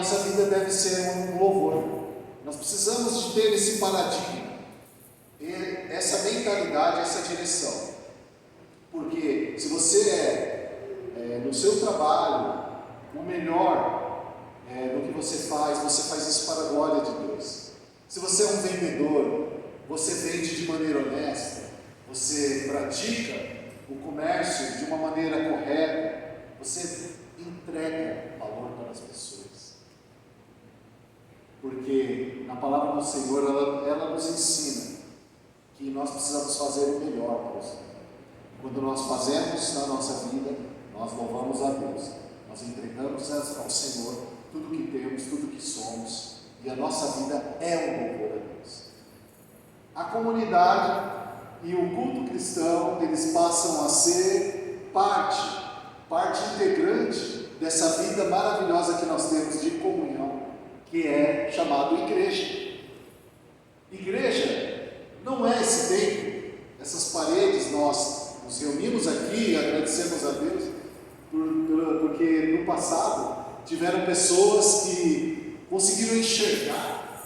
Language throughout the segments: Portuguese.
nossa vida deve ser um louvor. Nós precisamos de ter esse paradigma, essa mentalidade, essa direção. Porque se você é no seu trabalho o melhor no que você faz isso para a glória de Deus. Se você é um vendedor, você vende de maneira honesta, você pratica o comércio de uma maneira correta, você entrega valor para as pessoas. Porque na palavra do Senhor, ela nos ensina que nós precisamos fazer o melhor para o Senhor. Quando nós fazemos na nossa vida, nós louvamos a Deus, nós entregamos ao Senhor tudo que temos, tudo que somos, e a nossa vida é um louvor a Deus. A comunidade e o culto cristão, eles passam a ser parte integrante dessa vida maravilhosa que nós temos de comunhão, que é chamado igreja. Igreja não é esse templo, essas paredes. Nós nos reunimos aqui e agradecemos a Deus porque no passado tiveram pessoas que conseguiram enxergar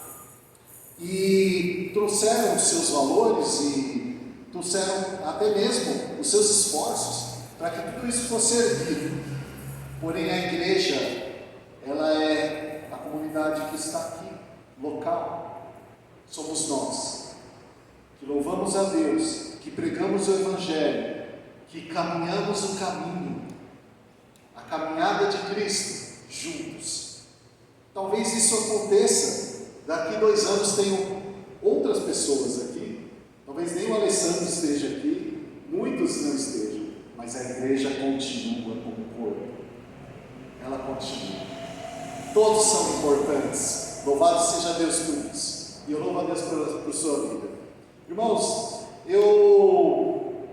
e trouxeram os seus valores e trouxeram até mesmo os seus esforços para que tudo isso fosse erguido. Porém, a igreja, ela é a comunidade que está aqui, local. Somos nós, que louvamos a Deus, que pregamos o Evangelho, que caminhamos o caminho, a caminhada de Cristo, juntos. Talvez isso aconteça, daqui 2 anos tenham outras pessoas aqui, talvez nem o Alessandro esteja aqui, muitos não estejam, mas a igreja continua como corpo, ela continua. Todos são importantes, louvado seja Deus por isso, e eu louvo a Deus por sua vida. Irmãos, eu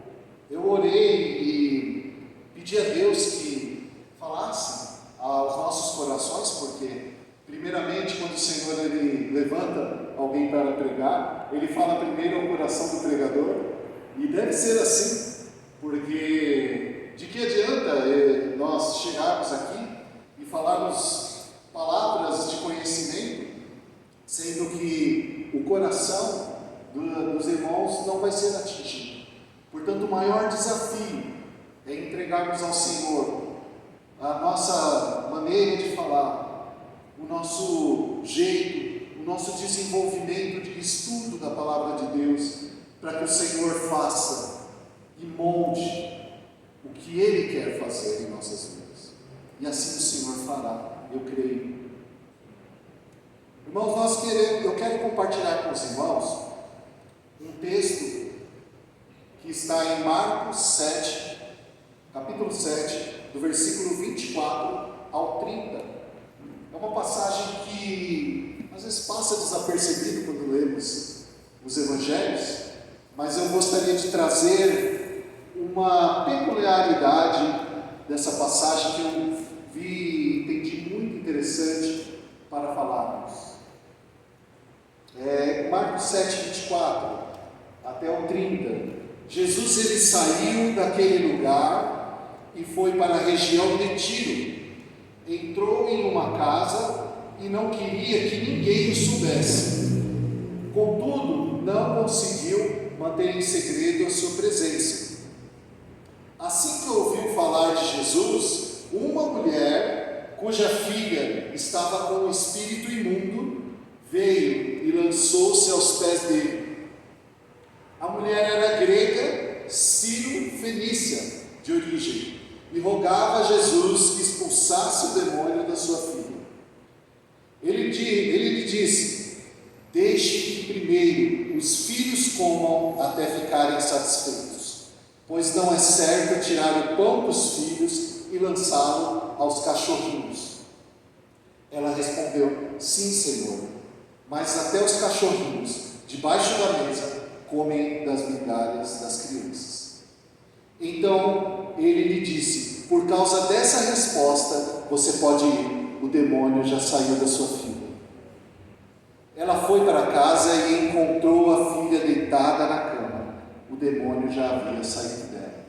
orei e pedi a Deus que falasse aos nossos corações, porque primeiramente quando o Senhor ele levanta alguém para pregar, ele fala primeiro ao coração do pregador, e deve ser assim, porque de que adianta nós chegarmos aqui e falarmos palavras de conhecimento, sendo que o coração dos irmãos não vai ser atingido. Portanto, o maior desafio é entregarmos ao Senhor a nossa maneira de falar, o nosso jeito, o nosso desenvolvimento de estudo da palavra de Deus, para que o Senhor faça e molde o que Ele quer fazer em nossas vidas. E assim o Senhor fará, eu creio. Irmãos, eu quero compartilhar com os irmãos um texto que está em Marcos 7, capítulo 7, do versículo 24 ao 30. É uma passagem que às vezes passa desapercebido quando lemos os evangelhos, mas eu gostaria de trazer uma peculiaridade dessa passagem que eu vi e entendi muito interessante para falarmos. Marcos 7, 24 até o 30. Jesus ele saiu daquele lugar e foi para a região de Tiro. Entrou em uma casa e não queria que ninguém o soubesse. Contudo, não conseguiu manter em segredo a sua presença. Assim que ouviu falar de Jesus, uma mulher cuja filha estava com um espírito imundo veio e lançou-se aos pés dele. A mulher era grega, sírio-fenícia de origem, e rogava a Jesus que expulsasse o demônio da sua filha. Ele lhe disse: deixe que primeiro os filhos comam até ficarem satisfeitos, pois não é certo tirar o pão dos filhos e lançá-lo aos cachorrinhos. Ela respondeu: sim, Senhor, mas até os cachorrinhos, debaixo da mesa, comem das migalhas das crianças. Então ele lhe disse: por causa dessa resposta, você pode ir, o demônio já saiu da sua filha. Ela foi para casa e encontrou a filha deitada na cama. O demônio já havia saído dela.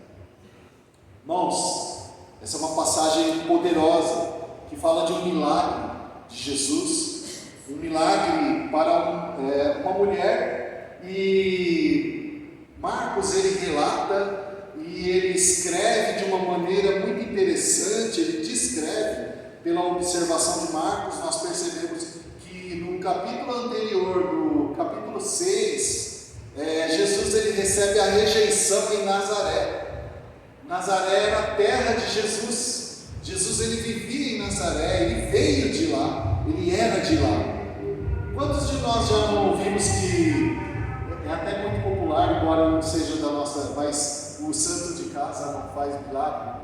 Irmãos, essa é uma passagem poderosa que fala de um milagre. de Jesus, um milagre para uma mulher, e Marcos ele relata e ele escreve de uma maneira muito interessante. Ele descreve, pela observação de Marcos, nós percebemos que no capítulo anterior, no capítulo 6, Jesus ele recebe a rejeição em Nazaré. Nazaré era a terra de Jesus. Jesus ele vivia em Nazaré, ele veio de lá, ele era de lá. Quantos de nós já não ouvimos que é até muito popular, embora não seja da nossa, mas o santo de casa não faz milagre?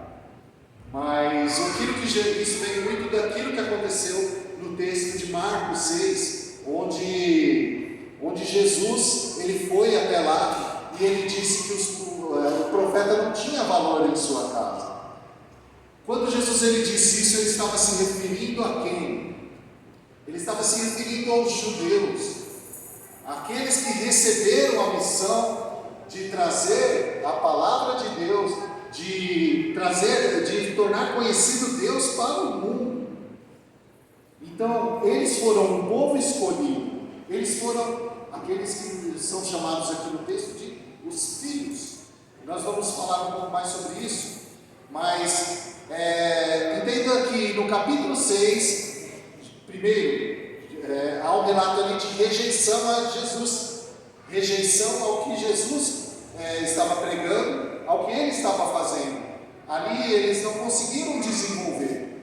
Mas isso vem muito daquilo que aconteceu no texto de Marcos 6, onde Jesus ele foi até lá e ele disse que o profeta não tinha valor em sua casa. Quando Jesus ele disse isso, ele estava se referindo a quem? Ele estava se referindo aos judeus, aqueles que receberam a missão de trazer a palavra de Deus, de tornar conhecido Deus para o mundo. Então, eles foram um povo escolhido, eles foram aqueles que são chamados aqui no texto de os filhos. Nós vamos falar um pouco mais sobre isso, mas entenda que no capítulo 6, primeiro, há um relato ali de rejeição a Jesus, rejeição ao que Jesus estava pregando, ao que ele estava fazendo. Ali eles não conseguiram desenvolver.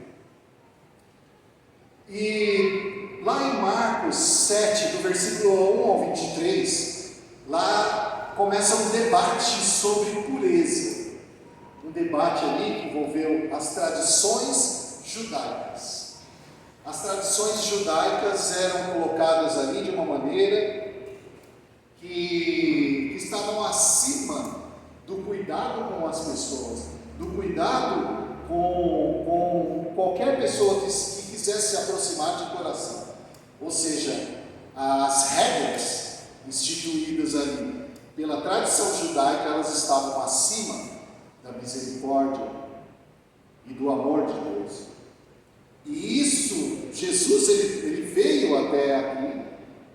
E lá em Marcos 7, do versículo 1 ao 23, lá começa um debate sobre pureza. Um debate ali que envolveu as tradições judaicas. As tradições judaicas eram colocadas ali de uma maneira que estavam acima do cuidado com as pessoas, do cuidado com qualquer pessoa que quisesse se aproximar de coração. Ou seja, as regras instituídas ali pela tradição judaica, elas estavam acima da misericórdia e do amor de Deus. E isso, Jesus ele veio até aqui,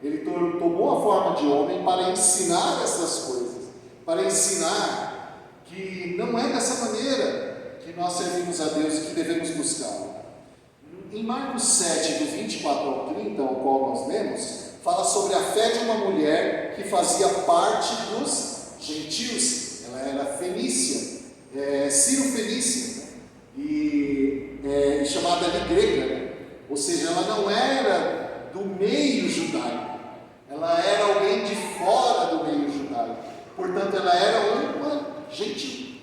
ele tomou a forma de homem para ensinar essas coisas, para ensinar que não é dessa maneira que nós servimos a Deus e que devemos buscá-lo. Em Marcos 7, do 24 ao 30, ao qual nós lemos, fala sobre a fé de uma mulher que fazia parte dos gentios. Ela era fenícia, Ciro-fenícia, chamada de grega, né? Ou seja, ela não era do meio judaico, ela era alguém de fora do meio judaico, portanto ela era uma gentil.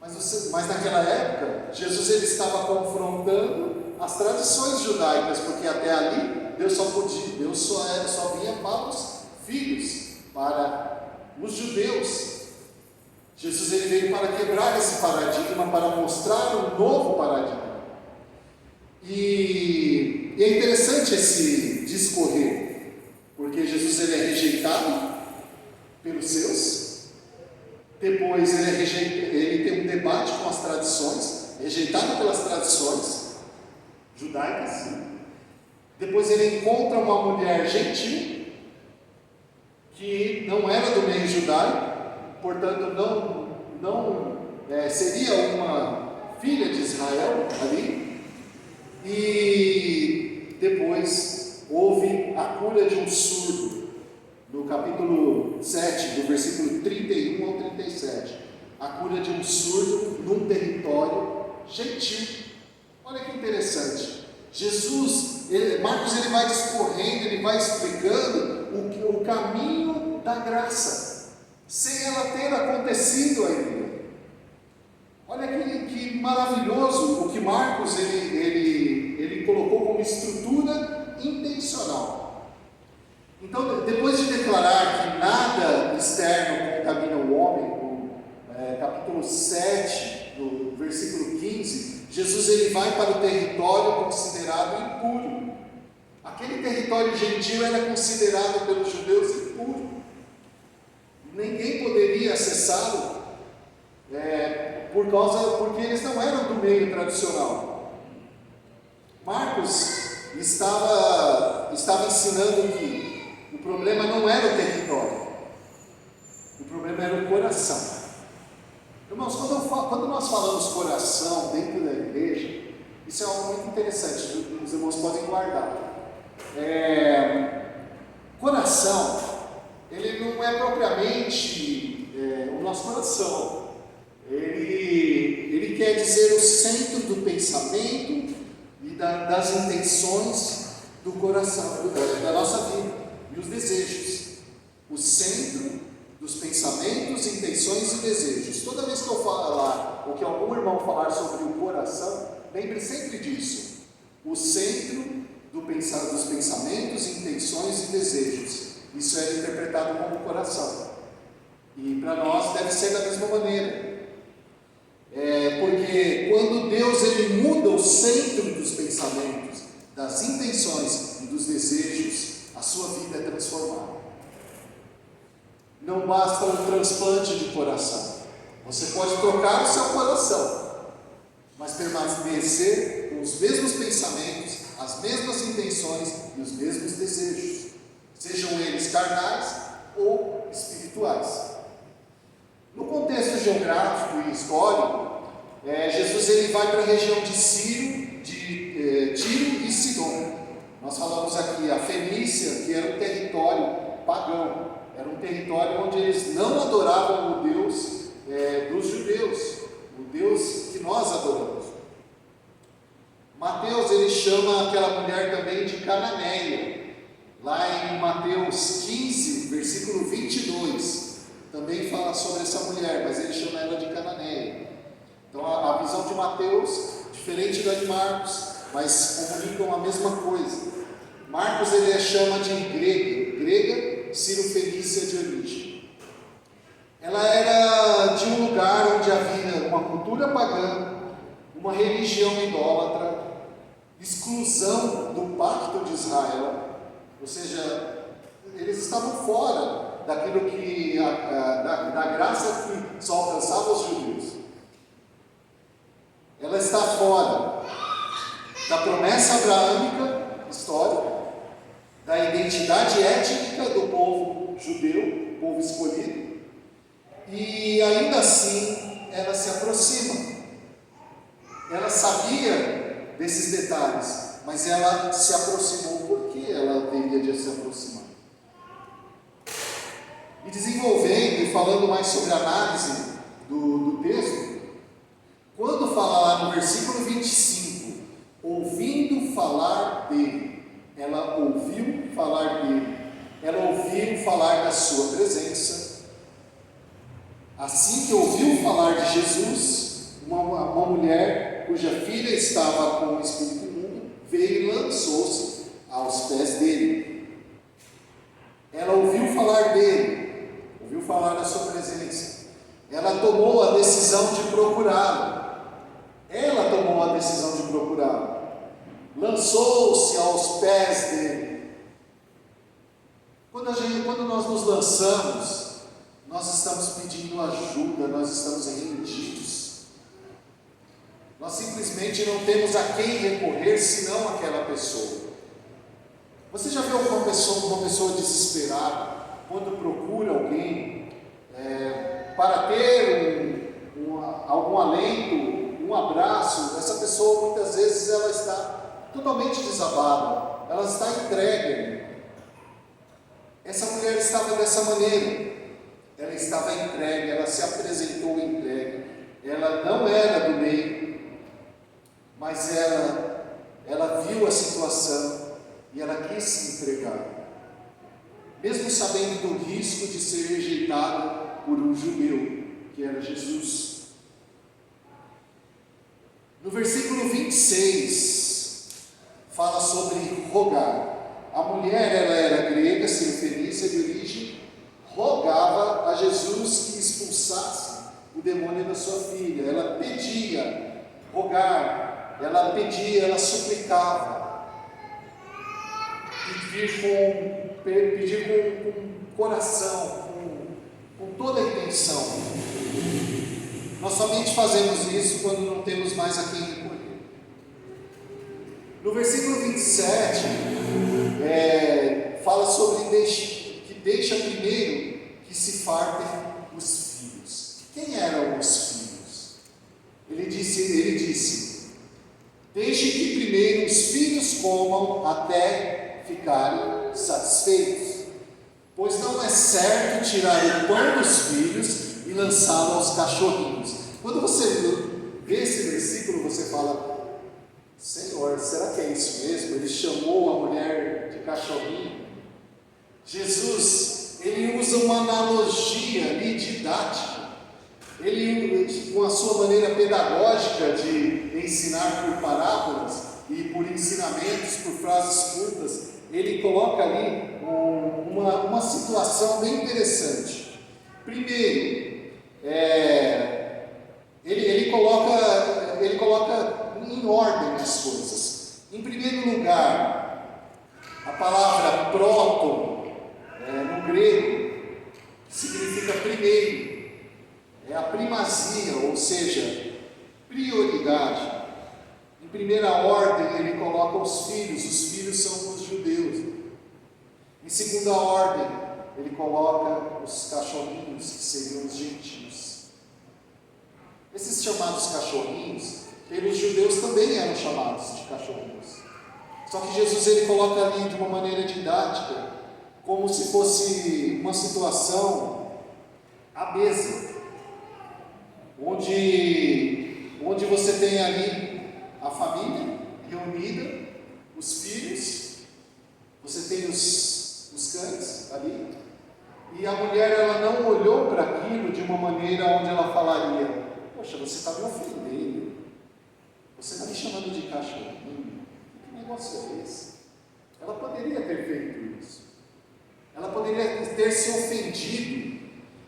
Mas naquela época, Jesus ele estava confrontando as tradições judaicas, porque até ali Deus só vinha para os filhos, para os judeus. Jesus ele veio para quebrar esse paradigma, para mostrar um novo paradigma. E é interessante esse discorrer, porque Jesus ele é rejeitado pelos seus. Depois ele tem um debate com as tradições, rejeitado pelas tradições judaicas. Depois ele encontra uma mulher gentil, que não era do meio judaico, portanto não seria uma filha de Israel ali. E depois houve a cura de um surdo, no capítulo 7, do versículo 31 ao 37, a cura de um surdo num território gentil. Olha que interessante. Marcos ele vai discorrendo, ele vai explicando o caminho da graça, sem ela ter acontecido ainda. Olha que maravilhoso o que Marcos ele colocou como estrutura intencional. Então, depois de declarar que nada externo contamina o homem, no capítulo 7, no versículo 15, Jesus ele vai para o território considerado impuro. Aquele território gentil era considerado pelos judeus impuro. Ninguém poderia acessá-lo, porque eles não eram do meio tradicional. Marcos estava ensinando que o problema não era o território, o problema era o coração. Irmãos, quando nós falamos coração dentro da igreja, isso é algo muito interessante, os irmãos podem guardar. Coração, ele não é propriamente o nosso coração, ele quer dizer o centro do pensamento e das intenções do coração, da nossa vida, e os desejos, o centro dos pensamentos, intenções e desejos. Toda vez que eu falar, ou que algum irmão falar sobre o coração, lembre sempre disso, o centro dos pensamentos, intenções e desejos. Isso é interpretado como coração, e para nós deve ser da mesma maneira, porque quando Deus ele muda o centro dos pensamentos, das intenções e dos desejos, a sua vida é transformada. Não basta um transplante de coração, você pode trocar o seu coração, mas permanecer com os mesmos pensamentos, as mesmas intenções e os mesmos desejos, sejam eles carnais ou espirituais. No contexto geográfico e histórico, Jesus ele vai para a região de Tiro e Sidom. Nós falamos aqui a Fenícia, que era um território pagão, era um território onde eles não adoravam o Deus dos judeus, o Deus que nós adoramos. Mateus ele chama aquela mulher também de cananeia, lá em Mateus 15, versículo 22, também fala sobre essa mulher, mas ele chama ela de cananeia. Então a visão de Mateus, diferente da de Marcos, mas comunicam a mesma coisa. Marcos ele a chama de grega, Ciro-fenícia de origem. Ela era de um lugar onde havia uma cultura pagã, uma religião idólatra, exclusão do pacto de Israel, ou seja, eles estavam fora daquilo que da graça que só alcançava os judeus. Ela está fora da promessa abraâmica histórica, da identidade étnica do povo judeu, povo escolhido, e ainda assim ela se aproxima. Ela sabia desses detalhes, mas ela se aproximou. Por que ela teria de se aproximar? E desenvolvendo e falando mais sobre a análise do texto, quando fala lá no versículo 25, ouvindo falar dele, ela ouviu falar dele, ela ouviu falar da sua presença. Assim que ouviu falar de Jesus, uma mulher cuja filha estava com o espírito imundo veio e lançou-se aos pés dele. Ela ouviu falar dele, ouviu falar da sua presença. Ela tomou a decisão de procurá-lo. Ela tomou a decisão de procurá-lo. Lançou-se aos pés dele. Quando nós nos lançamos, nós estamos pedindo ajuda, nós estamos rendidos. Nós simplesmente não temos a quem recorrer senão aquela pessoa. Você já viu uma pessoa desesperada, quando procura alguém para ter algum alento, um abraço? Essa pessoa muitas vezes ela está totalmente desabada, ela está entregue. Essa mulher estava dessa maneira, ela estava entregue, ela se apresentou entregue, ela não era do meio, mas ela viu a situação e ela quis se entregar, mesmo sabendo do risco de ser rejeitada por um judeu, que era Jesus. No versículo 26, fala sobre rogar. A mulher, ela era grega, Ciro-fenícia de origem, rogava a Jesus que expulsasse o demônio da sua filha. Ela pedia, rogar, ela pedia, ela suplicava, pedir com coração, com toda a intenção. Nós somente fazemos isso quando não temos mais a quem recorrer. No versículo 27, fala sobre que deixa primeiro que se fartem os filhos. Quem eram os filhos? Ele disse, deixe que primeiro os filhos comam até ficarem satisfeitos, pois não é certo tirar o pão dos filhos e lançá-lo aos cachorrinhos. Quando você vê esse versículo, você fala, Senhor, será que é isso mesmo? Ele chamou a mulher de cachorrinho. Jesus, ele usa uma analogia ali didática. Ele, com a sua maneira pedagógica de ensinar por parábolas e por ensinamentos, por frases curtas, ele coloca ali uma situação bem interessante. Primeiro, ele coloca em ordem as coisas. Em primeiro lugar, a palavra próton, no grego, significa primeiro, é a primazia, ou seja, prioridade. Em primeira ordem, ele coloca os filhos são os judeus. Em segunda ordem, ele coloca os cachorrinhos, que seriam os gentios. Esses chamados cachorrinhos, pelos judeus também eram chamados de cachorrinhos. Só que Jesus ele coloca ali de uma maneira didática, como se fosse uma situação à mesa, onde você tem ali a família reunida, os filhos, você tem os cães ali, e a mulher ela não olhou para aquilo de uma maneira onde ela falaria, poxa, você está me ofendendo, você está me chamando de cachorrinho, que negócio é esse? Ela poderia ter feito isso, ela poderia ter se ofendido.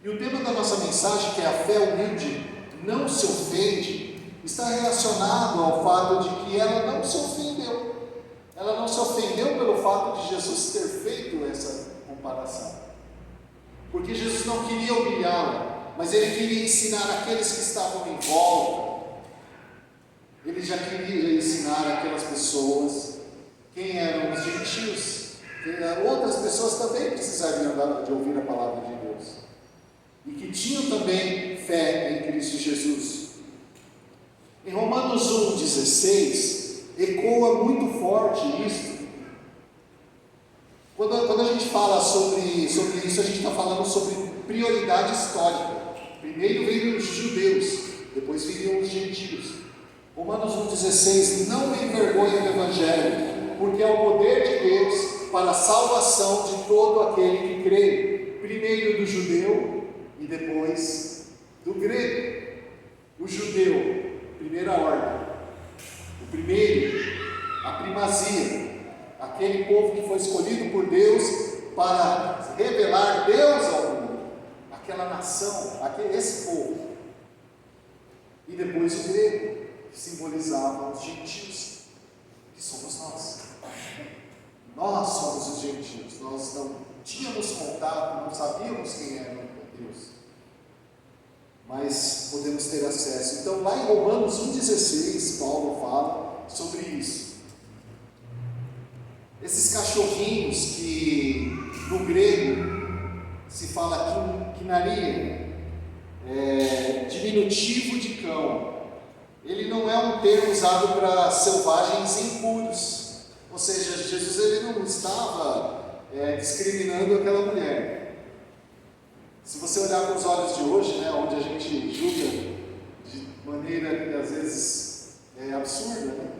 E o tema da nossa mensagem, que é a fé humilde não se ofende, está relacionado ao fato de que ela não se ofendeu. Ela não se ofendeu pelo fato de Jesus ter feito essa comparação, porque Jesus não queria humilhá-la, mas ele queria ensinar aqueles que estavam em volta. Ele já queria ensinar aquelas pessoas quem eram os gentios, que outras pessoas também precisariam de ouvir a palavra de Deus, e que tinham também fé em Cristo Jesus. Em Romanos 1,16, ecoa muito forte isso. Quando a gente fala sobre isso, a gente está falando sobre prioridade histórica. Primeiro viriam os judeus, depois viriam os gentios. Romanos 1,16, não me envergonhe do Evangelho, porque é o poder de Deus para a salvação de todo aquele que crê, primeiro do judeu e depois do grego. O judeu, primeira ordem, o primeiro, a primazia, aquele povo que foi escolhido por Deus para revelar Deus ao mundo, aquela nação, esse povo, e depois o grego, que simbolizava os gentios, que somos nós. Nós somos os gentios, nós não tínhamos contato, não sabíamos quem era Deus, mas podemos ter acesso. Então lá em Romanos 1,16, Paulo fala sobre isso. Esses cachorrinhos que no grego se fala quinaria, diminutivo de cão, ele não é um termo usado para selvagens impuros. Ou seja, Jesus ele não estava discriminando aquela mulher. Se você olhar com os olhos de hoje, né, onde a gente julga de maneira que às vezes é absurda, né?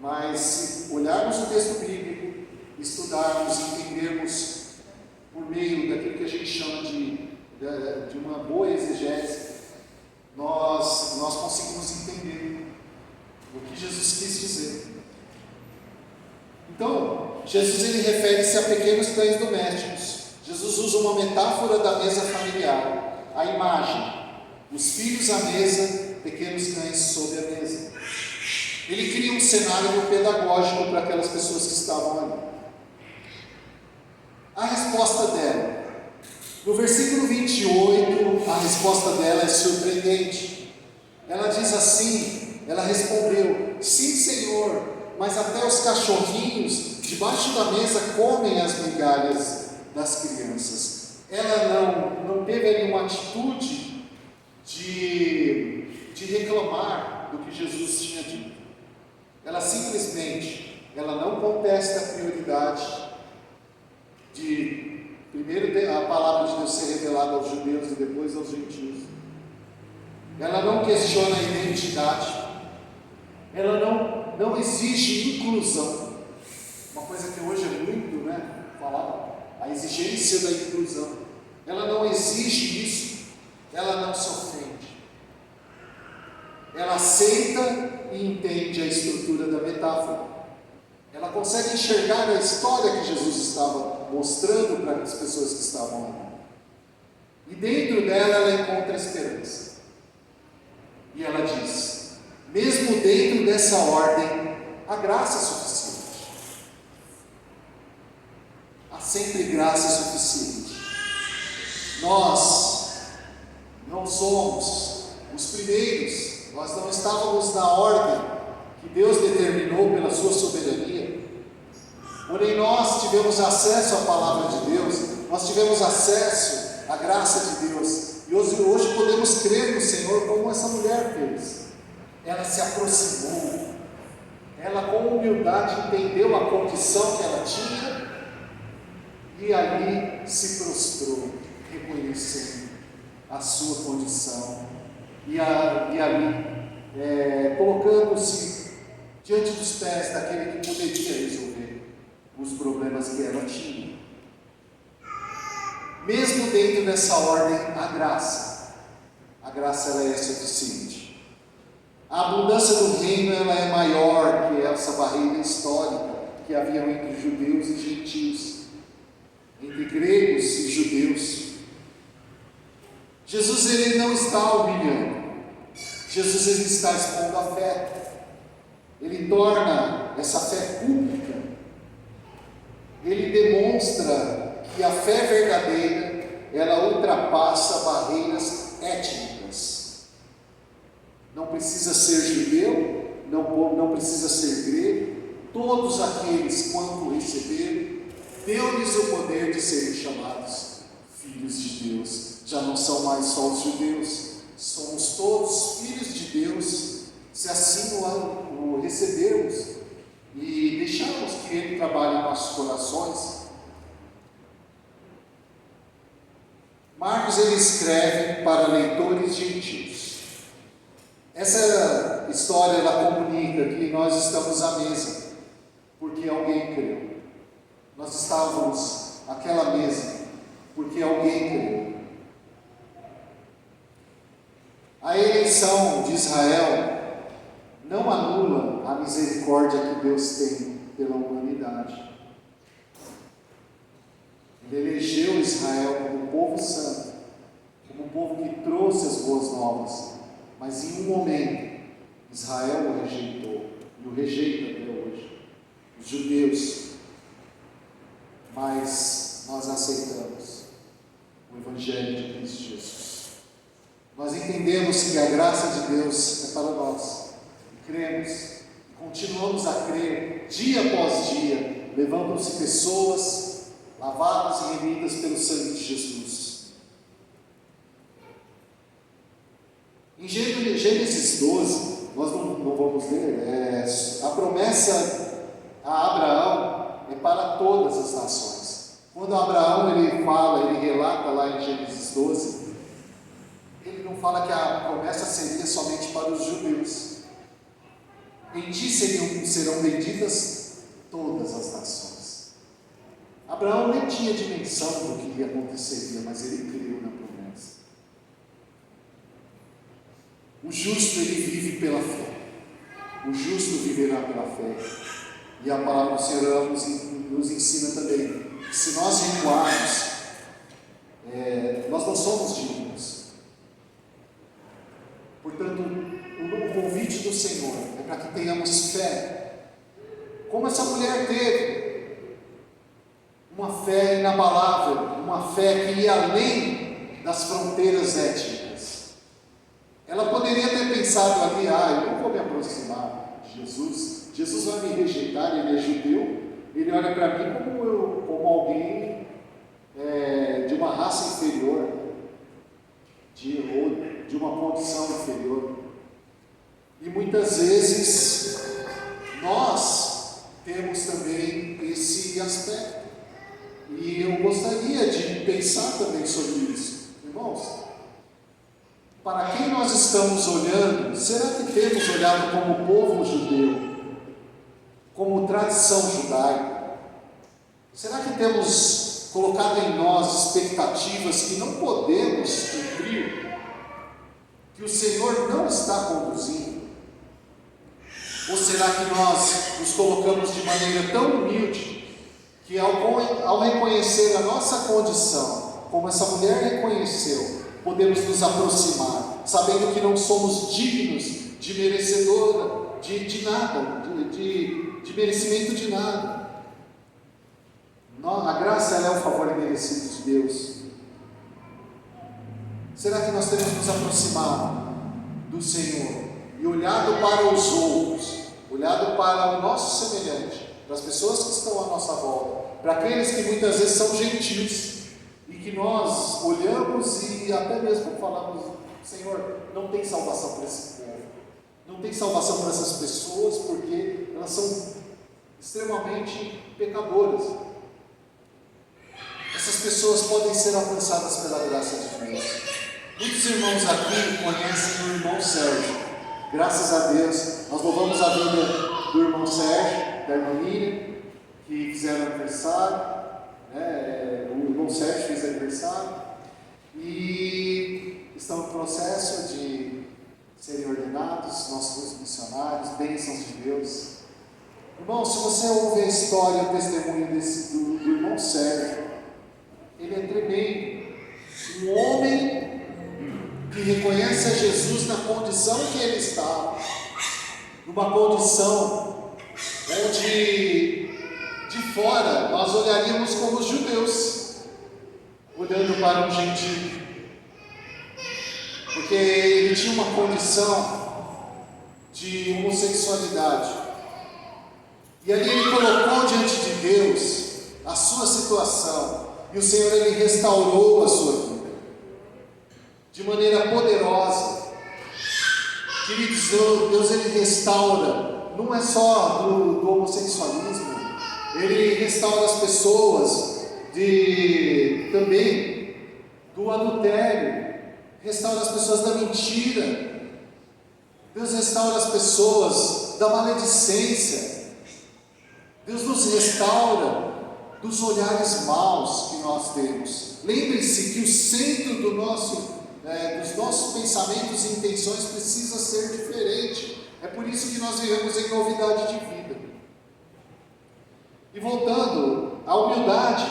Mas se olharmos o texto bíblico, estudarmos, entendermos por meio daquilo que a gente chama de uma boa exegese, nós conseguimos entender o que Jesus quis dizer. Então, Jesus ele refere-se a pequenos cães domésticos. Jesus usa uma metáfora da mesa familiar, a imagem, os filhos à mesa, pequenos cães sob a mesa. Ele cria um cenário pedagógico para aquelas pessoas que estavam ali. A resposta dela, no versículo 28, a resposta dela é surpreendente. Ela diz assim, ela respondeu, sim Senhor, mas até os cachorrinhos debaixo da mesa comem as migalhas das crianças. Ela não teve ali uma atitude de reclamar do que Jesus tinha dito. Ela simplesmente, ela não contesta a prioridade de primeiro a palavra de Deus ser revelada aos judeus e depois aos gentios. Ela não questiona a identidade. Ela não exige inclusão. Uma coisa que hoje é muito, falada, a exigência da inclusão. Ela não exige isso. Ela não se ofende. Ela aceita e entende a estrutura da metáfora. Ela consegue enxergar a história que Jesus estava mostrando para as pessoas que estavam ali. E dentro dela ela encontra esperança. E ela diz: mesmo dentro dessa ordem, a graça é suficiente. Há sempre graça suficiente. Nós não somos os primeiros. Nós não estávamos na ordem que Deus determinou pela sua soberania. Porém, nós tivemos acesso à palavra de Deus, nós tivemos acesso à graça de Deus, e hoje podemos crer no Senhor como essa mulher fez. Ela se aproximou, ela com humildade entendeu a condição que ela tinha, e ali se prostrou, reconhecendo a sua condição, e ali colocando-se diante dos pés daquele que poderia resolver os problemas que ela tinha. Mesmo dentro dessa ordem, a graça ela é suficiente. A abundância do reino ela é maior que essa barreira histórica que havia entre judeus e gentios, entre gregos e judeus. Jesus ele não está humilhando. Jesus ele está expondo a fé. Ele torna essa fé pública. Ele demonstra que a fé verdadeira, ela ultrapassa barreiras étnicas. Não precisa ser judeu, não precisa ser grego. Todos aqueles, quando receberam, deu-lhes o poder de serem chamados filhos de Deus. Já não são mais só os judeus. Somos todos filhos de Deus, se assim o recebermos e deixarmos que Ele trabalhe em nossos corações. Marcos ele escreve para leitores gentios. Essa história ela comunica que nós estamos à mesa porque alguém creu. Nós estávamos àquela mesa porque alguém creu. A eleição de Israel não anula a misericórdia que Deus tem pela humanidade. Ele elegeu Israel como povo santo, como povo que trouxe as boas novas, mas em um momento Israel o rejeitou e o rejeita até hoje. Os judeus, mas nós aceitamos o Evangelho de Cristo Jesus. Nós entendemos que a graça de Deus é para nós, e cremos, e continuamos a crer, dia após dia, levantam-se pessoas lavadas e remidas pelo sangue de Jesus. Em Gênesis 12, nós não vamos ler, a promessa a Abraão é para todas as nações. Quando Abraão ele relata lá em Gênesis 12, ele não fala que a promessa seria somente para os judeus. Em ti serão benditas todas as nações. Abraão nem tinha dimensão do que aconteceria, mas ele creu na promessa. O justo ele vive pela fé. O justo viverá pela fé. E a palavra do Senhor nos ensina também que se nós recuarmos, nós não somos dignos. Portanto, o convite do Senhor é para que tenhamos fé, como essa mulher teve, uma fé inabalável, uma fé que ia além das fronteiras étnicas. Ela poderia ter pensado ali, eu não vou me aproximar de Jesus, Jesus vai me rejeitar, ele é judeu, ele olha para mim como alguém de uma raça inferior, ou de uma condição inferior. E muitas vezes nós temos também esse aspecto. E eu gostaria de pensar também sobre isso. Irmãos, para quem nós estamos olhando? Será que temos olhado como povo judeu? Como tradição judaica? Será que temos colocado em nós expectativas que não podemos cumprir? Que o Senhor não está conduzindo? Ou será que nós nos colocamos de maneira tão humilde que ao reconhecer a nossa condição, como essa mulher reconheceu, podemos nos aproximar, sabendo que não somos dignos de merecedora, de nada, de merecimento de nada. A graça é o favor imerecido de Deus. Será que nós temos nos aproximado do Senhor e olhado para os outros, olhado para o nosso semelhante, para as pessoas que estão à nossa volta, para aqueles que muitas vezes são gentios e que nós olhamos e até mesmo falamos: Senhor, não tem salvação para esse povo, não tem salvação para essas pessoas, porque elas são extremamente pecadoras. Essas pessoas podem ser alcançadas pela graça de Deus. Muitos irmãos aqui conhecem o irmão Sérgio. Graças a Deus, nós louvamos a vida do irmão Sérgio, da irmã Miriam, que fizeram aniversário, o irmão Sérgio fez aniversário, e estão no processo de serem ordenados, nossos missionários, bênçãos de Deus. Irmão, se você ouve a história, o testemunho do irmão Sérgio, ele é tremendo. Um homem que reconhece a Jesus na condição que ele estava, numa condição onde de fora nós olharíamos como os judeus, olhando para um gentio, porque ele tinha uma condição de homossexualidade, e ali ele colocou diante de Deus a sua situação, e o Senhor, ele restaurou a sua vida de maneira poderosa. Queridos, Deus, ele restaura, não é só do homossexualismo, ele restaura as pessoas também do adultério, restaura as pessoas da mentira, Deus restaura as pessoas da maledicência, Deus nos restaura dos olhares maus que nós temos. Lembre-se que o centro dos nossos pensamentos e intenções precisa ser diferente. É por isso que nós vivemos em novidade de vida. E voltando, a humildade,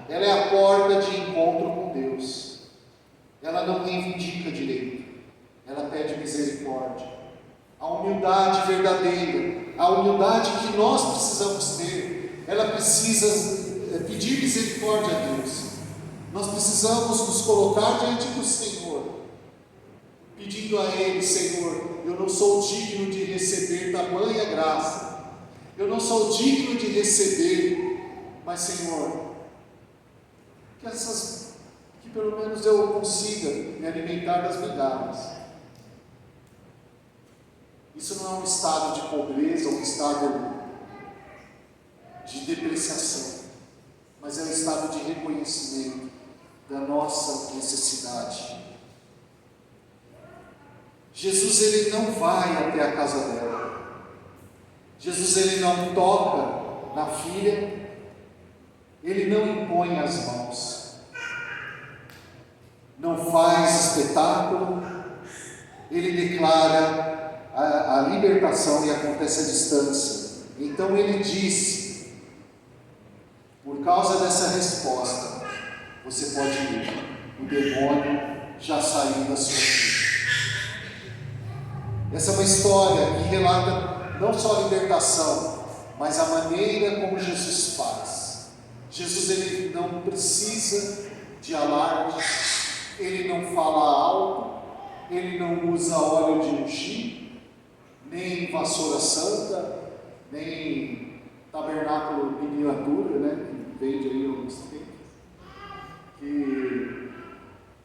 ela é a porta de encontro com Deus. Ela não reivindica direito, ela pede misericórdia. A humildade verdadeira, a humildade que nós precisamos ter, ela precisa pedir misericórdia a Deus. Nós precisamos nos colocar diante do Senhor, pedindo a Ele: Senhor, eu não sou digno de receber tamanha graça, eu não sou digno de receber, mas Senhor, que pelo menos eu consiga me alimentar das migalhas. Isso não é um estado de pobreza ou um estado de depreciação, mas é um estado de reconhecimento da nossa necessidade. Jesus, ele não vai até a casa dela. Jesus, ele não toca na filha, ele não impõe as mãos, não faz espetáculo, ele declara a libertação e acontece à distância. Então ele disse: por causa dessa resposta, você pode ir, o demônio já saiu da sua vida. Essa é uma história que relata não só a libertação, mas a maneira como Jesus faz. Jesus, ele não precisa de alarde, ele não fala alto, ele não usa óleo de ungir, nem vassoura santa, nem tabernáculo em miniatura, né, que vende aí uns tempos, que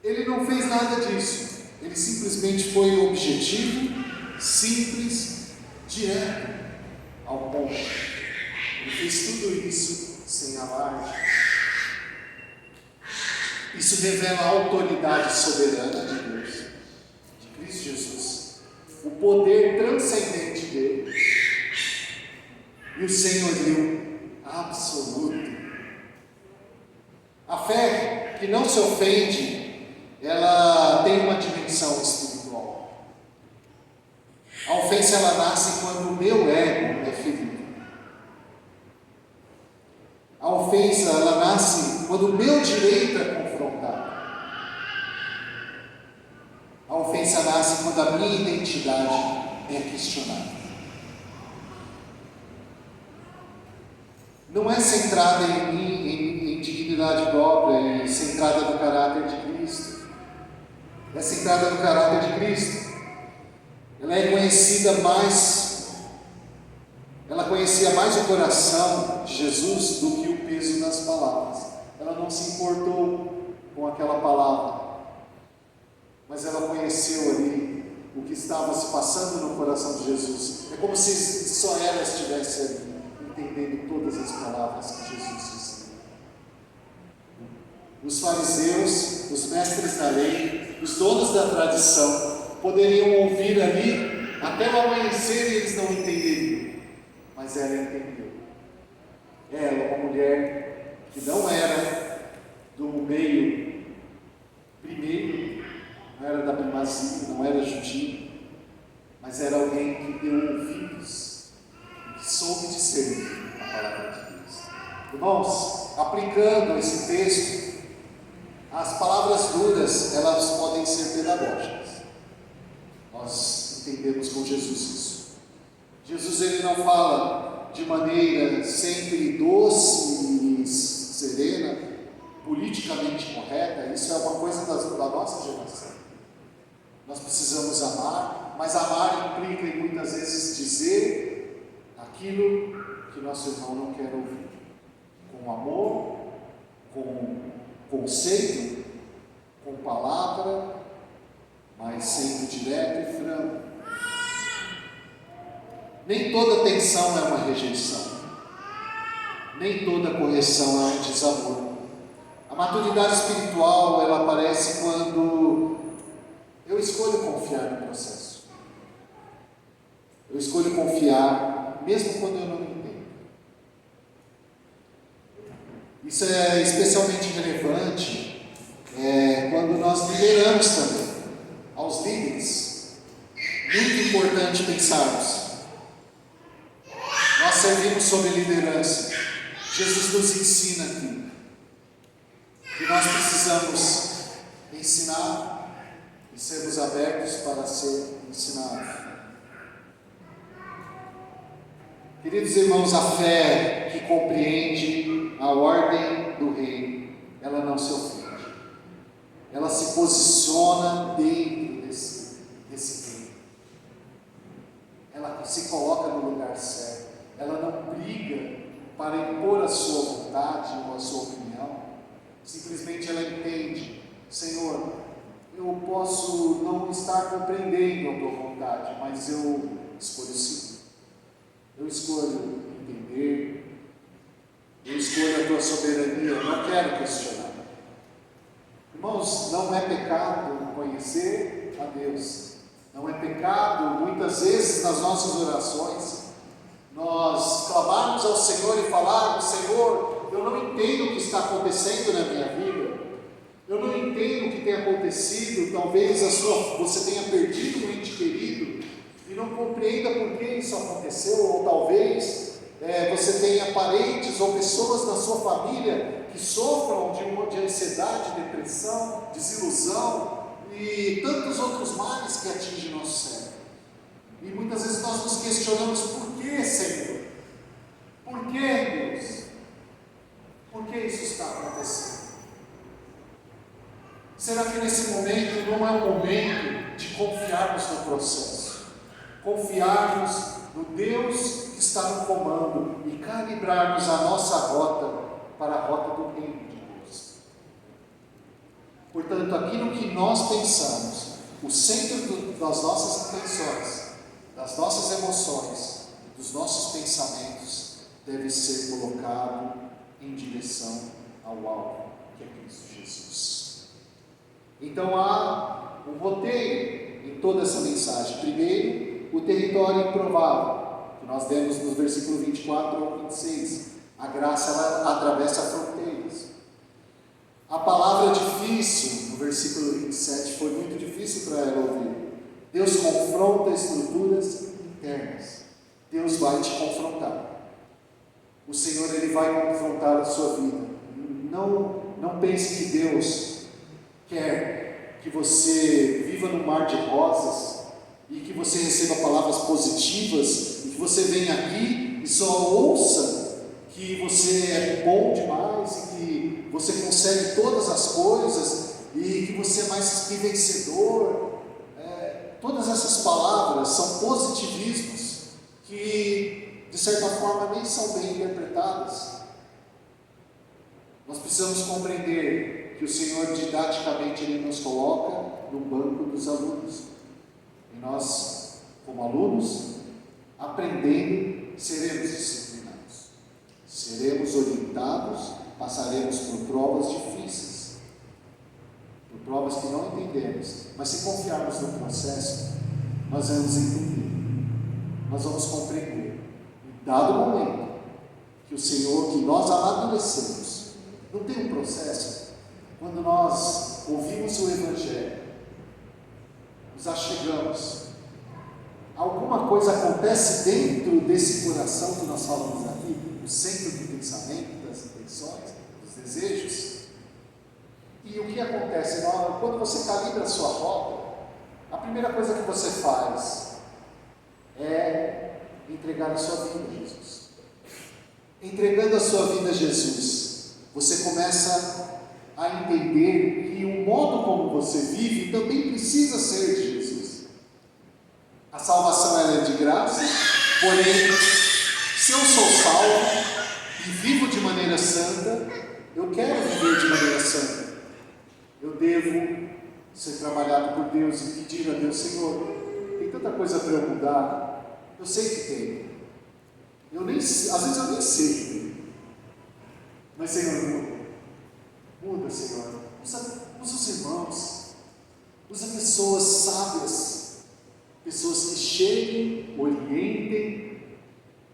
ele não fez nada disso. Ele simplesmente foi objetivo, simples, direto ao ponto. Ele fez tudo isso sem alarde. Isso revela a autoridade soberana de Deus, de Cristo Jesus, o poder transcendente dele e o senhorio absoluto. A fé que não se ofende, ela tem uma dimensão espiritual. A ofensa, ela nasce quando o meu ego é ferido. A ofensa, ela nasce quando o meu direito é confrontado. A ofensa nasce quando a minha identidade é questionada. Não é centrada em mim, em dignidade própria, é centrada no caráter de Cristo. É centrada no caráter de Cristo. Ela é conhecida mais, ela conhecia mais o coração de Jesus do que o peso das palavras. Ela não se importou com aquela palavra, mas ela conheceu ali o que estava se passando no coração de Jesus. É como se só ela estivesse ali, entendendo todas as palavras que Jesus disse. Os fariseus, os mestres da lei, os donos da tradição, poderiam ouvir ali até o amanhecer e eles não entenderiam. Mas ela entendeu. Ela, uma mulher que não era do meio primeiro, não era da primazia, não era judia, mas era alguém que deu ouvidos, que soube discernir a palavra de Deus. Irmãos, aplicando esse texto, as palavras duras, elas podem ser pedagógicas. Nós entendemos com Jesus isso. Jesus, ele não fala de maneira sempre doce e serena, politicamente correta. Isso é uma coisa da nossa geração. Nós precisamos amar, mas amar implica em muitas vezes dizer aquilo que nosso irmão não quer ouvir. Com amor, com conceito, com palavra, mas sendo direto e franco. Nem toda tensão é uma rejeição, nem toda correção é um desamor. A maturidade espiritual, ela aparece quando eu escolho confiar no processo. Eu escolho confiar, mesmo quando eu não entendo. Isso é especialmente relevante quando nós lideramos também. Aos líderes, muito importante pensarmos. Nós servimos sob liderança. Jesus nos ensina aqui que nós precisamos ensinar e sermos abertos para ser ensinados. Queridos irmãos, a fé que compreende a ordem do reino, ela não se ofende. Ela se posiciona dentro desse reino. Ela se coloca no lugar certo. Ela não briga para impor a sua vontade ou a sua opinião. Simplesmente ela entende: Senhor, eu posso não estar compreendendo a tua vontade, mas eu escolho sim. Eu escolho entender. Eu escolho a tua soberania. Eu não quero questionar. Irmãos, não é pecado conhecer a Deus. Não é pecado, muitas vezes nas nossas orações, nós clamarmos ao Senhor e falarmos: Senhor, eu não entendo o que está acontecendo na minha vida, eu não entendo o que tem acontecido, talvez você tenha perdido um ente querido e não compreenda por que isso aconteceu, ou talvez você tenha parentes ou pessoas da sua família que sofram de ansiedade, depressão, desilusão e tantos outros males que atingem nosso cérebro. E muitas vezes nós nos questionamos: por que, Senhor? Por que, Deus? Por que isso está acontecendo? Será que nesse momento não é o momento de confiarmos no processo? Confiarmos no Deus que está no comando e calibrarmos a nossa rota para a rota do reino de Deus. Portanto, aquilo que nós pensamos, o centro das nossas intenções, das nossas emoções, dos nossos pensamentos, deve ser colocado em direção ao alvo, que é Cristo Jesus. Então há um roteiro em toda essa mensagem. Primeiro, o território improvável, que nós demos no versículo 24 ao 26. A graça, ela atravessa fronteiras. A palavra difícil, no versículo 27, foi muito difícil para ela ouvir. Deus confronta estruturas internas. Deus vai te confrontar. O Senhor, Ele vai confrontar a sua vida. Não pense que Deus quer que você viva num mar de rosas e que você receba palavras positivas e que você venha aqui e só ouça que você é bom demais e que você consegue todas as coisas e que você é mais que vencedor. Todas essas palavras são positivismos que, de certa forma, nem são bem interpretadas. Nós precisamos compreender que o Senhor, didaticamente, Ele nos coloca no banco dos alunos. E nós, como alunos, aprendendo, seremos disciplinados, seremos orientados, passaremos por provas difíceis, por provas que não entendemos, mas se confiarmos no processo, nós vamos entender, nós vamos compreender. Em dado momento, que o Senhor, que nós amadurecemos, não tem um processo. Quando nós ouvimos o Evangelho, nos achegamos, alguma coisa acontece dentro desse coração que nós falamos aqui, o centro do pensamento, das intenções, dos desejos. E o que acontece? Quando você calibra a sua rota, a primeira coisa que você faz é entregar a sua vida a Jesus. Entregando a sua vida a Jesus, você começa a entender que o modo como você vive também precisa ser de Jesus. A salvação ela é de graça, porém, se eu sou salvo e vivo de maneira santa, eu quero viver de maneira santa. Eu devo ser trabalhado por Deus e pedir a Deus: Senhor, tem tanta coisa para eu mudar. Eu sei que tem. Às vezes eu nem sei. Mas, Senhor, muda, Senhor. Usa os irmãos. Usa pessoas sábias. Pessoas que cheguem, orientem